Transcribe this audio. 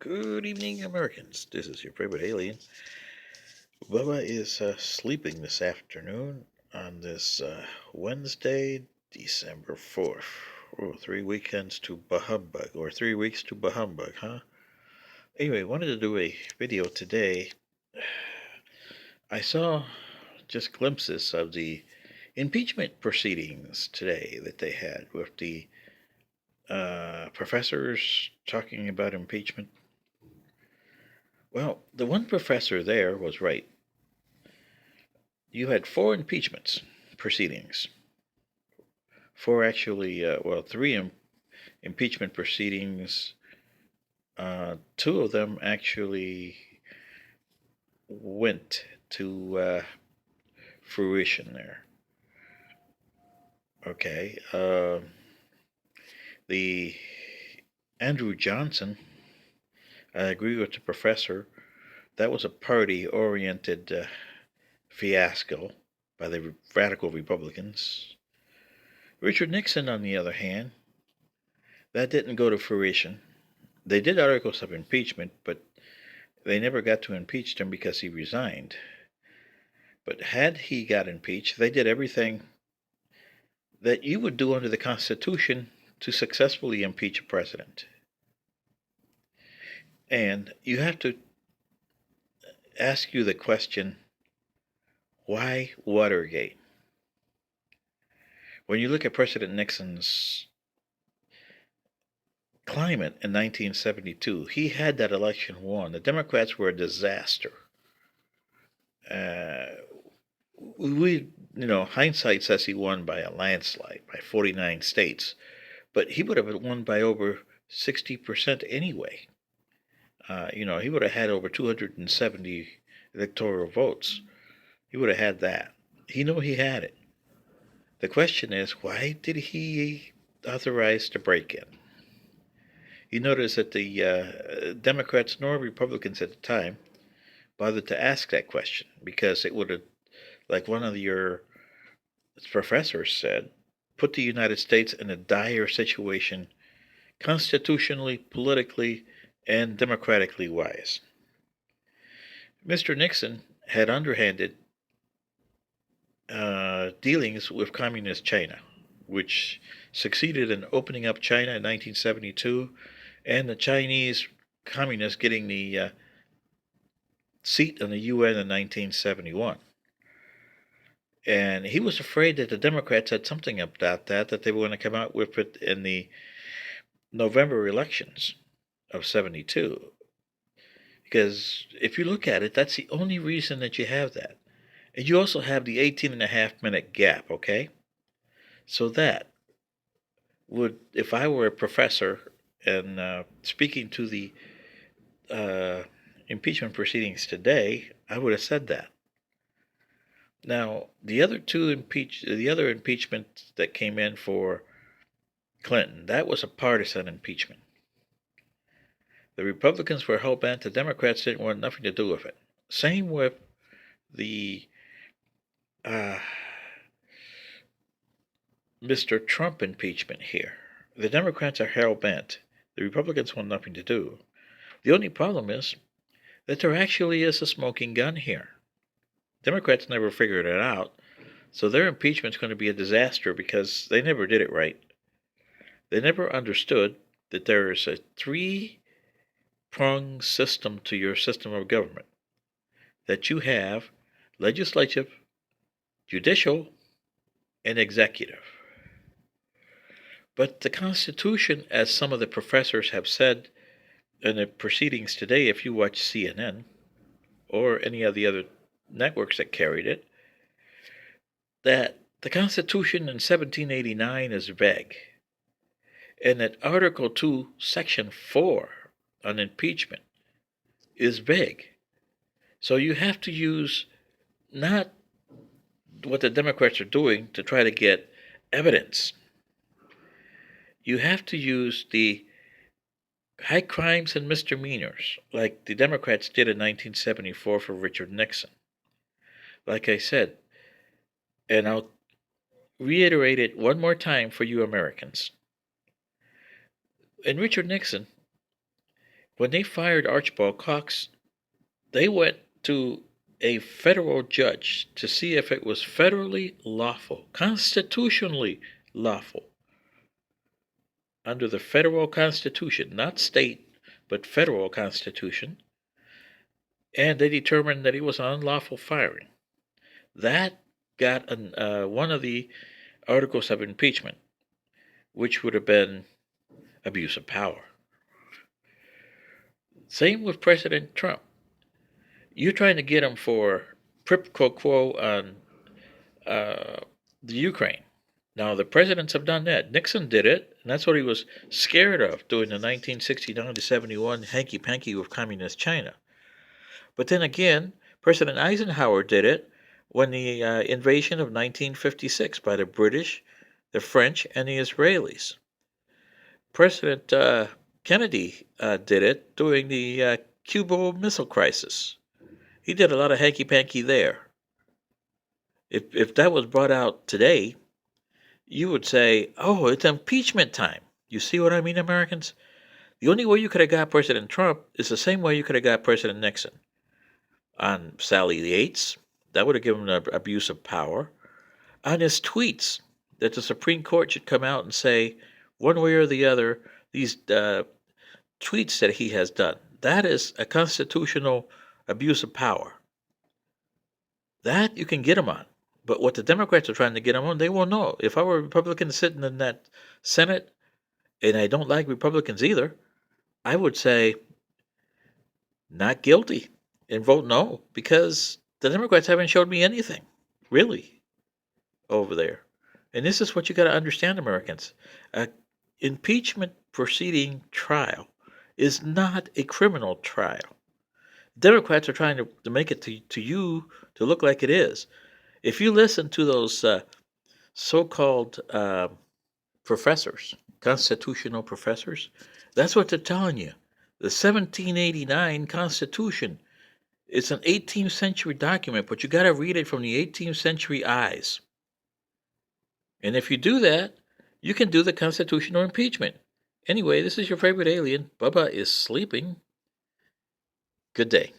Good evening, Americans. This is your favorite alien. Bubba is sleeping this afternoon on this Wednesday, December 4th. Oh, 3 weekends to Bahumbug, or 3 weeks to Bahumbug, huh? Anyway, wanted to do a video today. I saw just glimpses of the impeachment proceedings today that they had with the professors talking about impeachment. Well, the one professor there was right. You had four impeachments proceedings. Four actually, three impeachment proceedings. Two of them actually went to fruition there. Okay. The Andrew Johnson, I agree with the professor, that was a party oriented fiasco by the radical Republicans. Richard Nixon, on the other hand, that didn't go to fruition. They did articles of impeachment, but they never got to impeach him because he resigned. But had he got impeached, they did everything that you would do under the Constitution to successfully impeach a president. And you have to ask you the question, why Watergate? When you look at President Nixon's climate in 1972, he had that election won. The Democrats were a disaster. Hindsight says he won by a landslide, by 49 states, but he would have won by over 60% anyway. He would have had over 270 electoral votes. He would have had that. He knew he had it. The question is, why did he authorize the break-in? You notice that the Democrats nor Republicans at the time bothered to ask that question because it would have, like one of your professors said, put the United States in a dire situation constitutionally, politically, and democratically wise. Mr. Nixon had underhanded dealings with communist China, which succeeded in opening up China in 1972, and the Chinese communists getting the seat in the UN in 1971. And he was afraid that the Democrats had something about that they were going to come out with it in the November elections of 72. Because if you look at it, that's the only reason that you have that. And you also have the 18.5-minute gap, okay? So that would, if I were a professor and speaking to the impeachment proceedings today, I would have said that. Now, the other impeachment that came in for Clinton, that was a partisan impeachment. The Republicans were hell-bent, the Democrats didn't want nothing to do with it. Same with the Mr. Trump impeachment here. The Democrats are hell-bent. The Republicans want nothing to do. The only problem is that there actually is a smoking gun here. Democrats never figured it out, so their impeachment's going to be a disaster because they never did it right. They never understood that there is a three-pronged system to your system of government. That you have legislative, judicial, and executive. But the Constitution, as some of the professors have said in the proceedings today, if you watch CNN or any of the other networks that carried it, that the Constitution in 1789 is vague, and that Article 2, Section 4 on impeachment is vague. So you have to use not what the Democrats are doing to try to get evidence. You have to use the high crimes and misdemeanors, like the Democrats did in 1974 for Richard Nixon. Like I said, and I'll reiterate it one more time for you Americans. In Richard Nixon, when they fired Archibald Cox, they went to a federal judge to see if it was federally lawful, constitutionally lawful, under the federal constitution, not state, but federal constitution, and they determined that it was an unlawful firing. That got one of the articles of impeachment, which would have been abuse of power. Same with President Trump. You're trying to get him for quid pro quo on the Ukraine. Now, the presidents have done that. Nixon did it, and that's what he was scared of doing the 1969 to 71 hanky-panky with communist China. But then again, President Eisenhower did it when the invasion of 1956 by the British, the French, and the Israelis. President Kennedy did it during the Cuban Missile Crisis. He did a lot of hanky-panky there. If that was brought out today, you would say, oh, it's impeachment time. You see what I mean, Americans? The only way you could have got President Trump is the same way you could have got President Nixon. On Sally Yates, that would have given him abuse of power. On his tweets, that the Supreme Court should come out and say, one way or the other, these tweets that he has done, that is a constitutional abuse of power. That you can get him on. But what the Democrats are trying to get him on, they won't know. If I were a Republican sitting in that Senate, and I don't like Republicans either, I would say not guilty and vote no, because the Democrats haven't showed me anything, really, over there. And this is what you got to understand, Americans. Impeachment proceeding trial is not a criminal trial. Democrats are trying to make it to you to look like it is. If you listen to those so-called professors, constitutional professors, that's what they're telling you. The 1789 Constitution, it's an 18th century document, but you got to read it from the 18th century eyes. And if you do that, you can do the constitutional impeachment. Anyway, this is your favorite alien. Bubba is sleeping. Good day.